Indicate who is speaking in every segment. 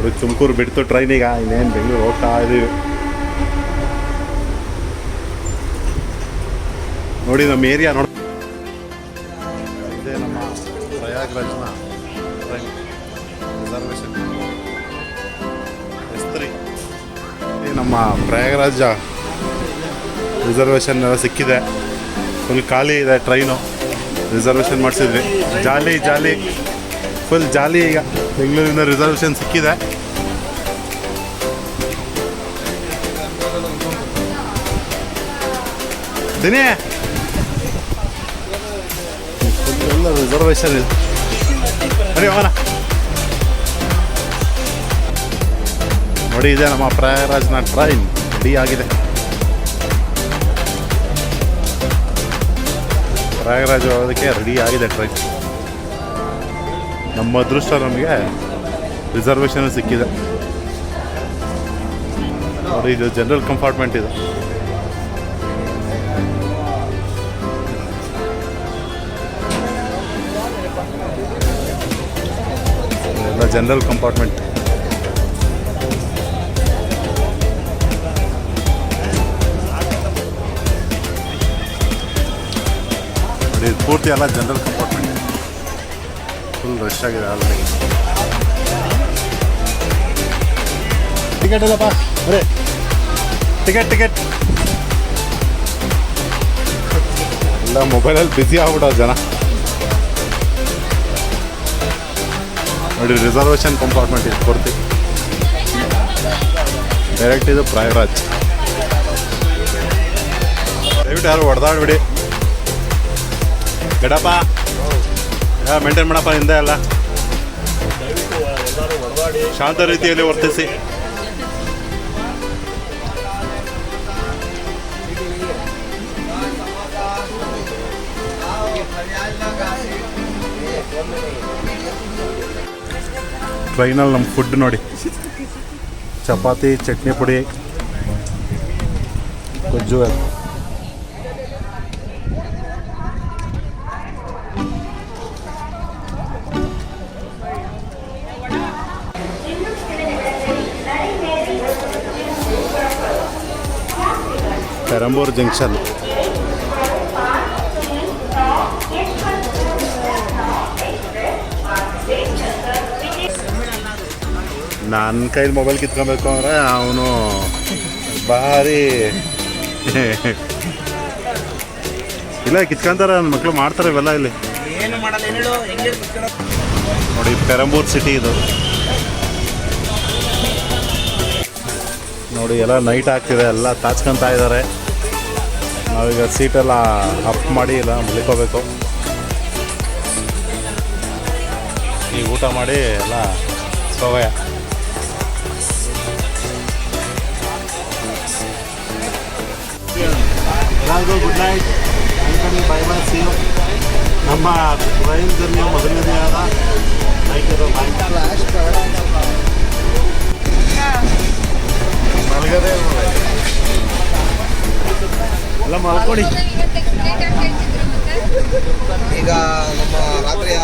Speaker 1: ನೋಡಿ ತುಮಕೂರು ಬಿಡ್ತು ಟ್ರೈನ್, ಈಗ ಇನ್ನೇನು ಬೆಂಗಳೂರು ಹೋಗ್ತಾ ಇದೀವಿ. ನೋಡಿ ನಮ್ಮ ಏರಿಯಾ ನೋಡಿ, ಇದೇ ನಮ್ಮ ಪ್ರಯಾಗ್ರಾಜ್ನ ಟ್ರೈನ್ ರಿಸರ್ವೇಷನ್ S3. ಈ ನಮ್ಮ ಪ್ರಯಾಗ್ರಾಜ ರಿಸರ್ವೇಷನ್ ಸಿಕ್ಕಿದೆ, ಫುಲ್ ಖಾಲಿ ಇದೆ ಟ್ರೈನು. ರಿಸರ್ವೇಷನ್ ಮಾಡಿಸಿದ್ವಿ, ಜಾಲಿ ಜಾಲಿ, ಫುಲ್ ಜಾಲಿ. ಈಗ ಬೆಂಗಳೂರಿಂದ ರಿಸರ್ವೇಷನ್ ಸಿಕ್ಕಿದೆ. ದಿನೇ ಫುಲ್ ರಿಸರ್ವೇಷನ್ ಇದೆ. ಸರಿ ಹೋಗೋಣ. ನೋಡಿ ಇದೆ ನಮ್ಮ ಪ್ರಯಾಗ್ರಾಜ್ನ ಟ್ರೈನ್ ರೆಡಿ ಆಗಿದೆ. ಪ್ರಯಾಗ್ರಾಜ್ ಹೋಗೋದಕ್ಕೆ ರೆಡಿ ಆಗಿದೆ ಟ್ರೈನ್. ನಮ್ಮ ಅದೃಷ್ಟ, ನಮಗೆ ರಿಸರ್ವೇಷನ್ ಸಿಕ್ಕಿದೆ. ನೋಡಿ ಇದು ಜನರಲ್ ಕಂಪಾರ್ಟ್ಮೆಂಟ್ ಇದೆ. ಎಲ್ಲ ಜನರಲ್ ಕಂಪಾರ್ಟ್ಮೆಂಟ್. ನೋಡಿ ಪೂರ್ತಿ ಎಲ್ಲ ಜನರಲ್ ಕಂಪಾರ್ಟ್ಮೆಂಟ್, ಫುಲ್ ರಶ್ ಆಗಿದೆ ಆಲ್ರೆಡಿ. ಟಿಕೆಟ್ ಇಲ್ಲಪ್ಪ, ಬರೇ ಟಿಕೆಟ್ ಎಲ್ಲ ಮೊಬೈಲಲ್ಲಿ ಬ್ಯುಸಿ ಆಗ್ಬಿಡೋ ಜನ. ನೋಡಿ ರಿಸರ್ವೇಷನ್ ಕಂಪಾರ್ಟ್ಮೆಂಟ್ ಇದು ಪೂರ್ತಿ. ಡೈರೆಕ್ಟ್ ಇದು ಪ್ರಯಾಗ್ರಾಜ್. ದಯವಿಟ್ಟು ಯಾರು ಹೊಡೆದಾಡ್ಬಿಡಿ. ಗಡಪ್ಪ ಮೇಂಟೈನ್ ಮಾಡಪ್ಪ, ಹಿಂದೆ ಎಲ್ಲ ಶಾಂತ ರೀತಿಯಲ್ಲಿ ವರ್ತಿಸಿ. ಟ್ರೈನಲ್ಲಿ ನಮ್ಮ ಫುಡ್ ನೋಡಿ, ಚಪಾತಿ, ಚಟ್ನಿ ಪುಡಿ, ಗೊಜ್ಜು. ಪೆರಂಬೂರ್ ಜಂಕ್ಷನ್. ನನ್ನ ಕೈಲಿ ಮೊಬೈಲ್ ಕಿತ್ಕೊಬೇಕು ಅಂದರೆ ಅವನು ಭಾರಿ ಇಲ್ಲ, ಕಿತ್ಕೊಂತಾರೆ ನನ್ನ ಮಕ್ಕಳು, ಮಾಡ್ತಾರೆ ಇವೆಲ್ಲ ಇಲ್ಲಿ. ನೋಡಿ ಪೆರಂಬೂರ್ ಸಿಟಿ ಇದು. ನೋಡಿ ಎಲ್ಲ ನೈಟ್ ಆಗ್ತಿದೆ, ಎಲ್ಲ ತಾಚ್ಕೊತಾ ಇದ್ದಾರೆ. ನಾವೀಗ ಸೀಟೆಲ್ಲ ಅಪ್ ಮಾಡಿ ಇಲ್ಲ ಮಲಿಕೋಬೇಕು. ಈಗ ಊಟ ಮಾಡಿ ಎಲ್ಲ ಸೋಗಯ. Good night, bye bye, see you. ನಮ್ಮ ಟ್ರೈನ್ ಜರ್ನಿಯ ಮೊದಲನೇದೇ ಆದ ಮಲಗದೆ ಎಲ್ಲ ಮಲ್ಕೊಡಿ.
Speaker 2: ಈಗ ನಮ್ಮ ರಾತ್ರಿಯ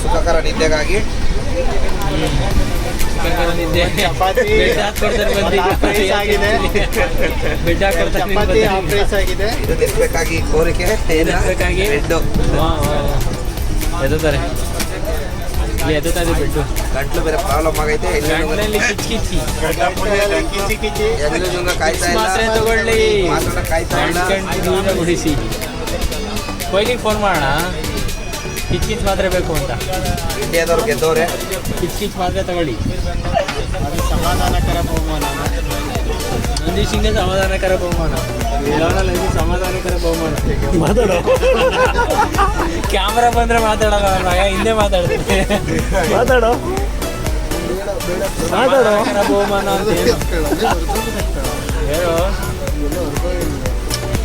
Speaker 2: ಸುಖಕರ ನಿದ್ದೆಗಾಗಿ ಇದು ನಿಲ್ಬೇಕಾಗಿ ಕೋರಿಕೆ
Speaker 3: ಬೆಡ್ಡು
Speaker 2: ಗಂಟ್ಲು ಬೇರೆ ಪ್ರಾಬ್ಲಮ್ ಆಗೈತೆ.
Speaker 3: ತಗೊಳ್ಳಿ, ಉಡಿಸಿ ಕೊಹ್ಲಿಗೆ ಫೋನ್ ಮಾಡೋಣ. ಕಿಚ್ ಮಾತ್ರ ಬೇಕು ಅಂತ.
Speaker 2: ಇಂಡಿಯಾದವ್ರು ಗೆದ್ದವ್ರೆ.
Speaker 3: ಕಿಚ್ ಮಾತ್ರ ತಗೊಳ್ಳಿ. ಅದು ಸಮಾಧಾನಕರ ಬಹುಮಾನ. ನಂದಿ ಸಿಂಗ್ಗೆ ಸಮಾಧಾನಕರ ಬಹುಮಾನ. ಸಮಾಧಾನಕರ ಬಹುಮಾನ. ಮಾತಾಡೋ. ಕ್ಯಾಮ್ರಾ ಬಂದ್ರೆ ಮಾತಾಡೋಣ, ಹಿಂದೆ ಮಾತಾಡ್ತೀನಿ. ಮಾತಾಡೋ ಬಹುಮಾನ ಅಂತ ಹೇಳು.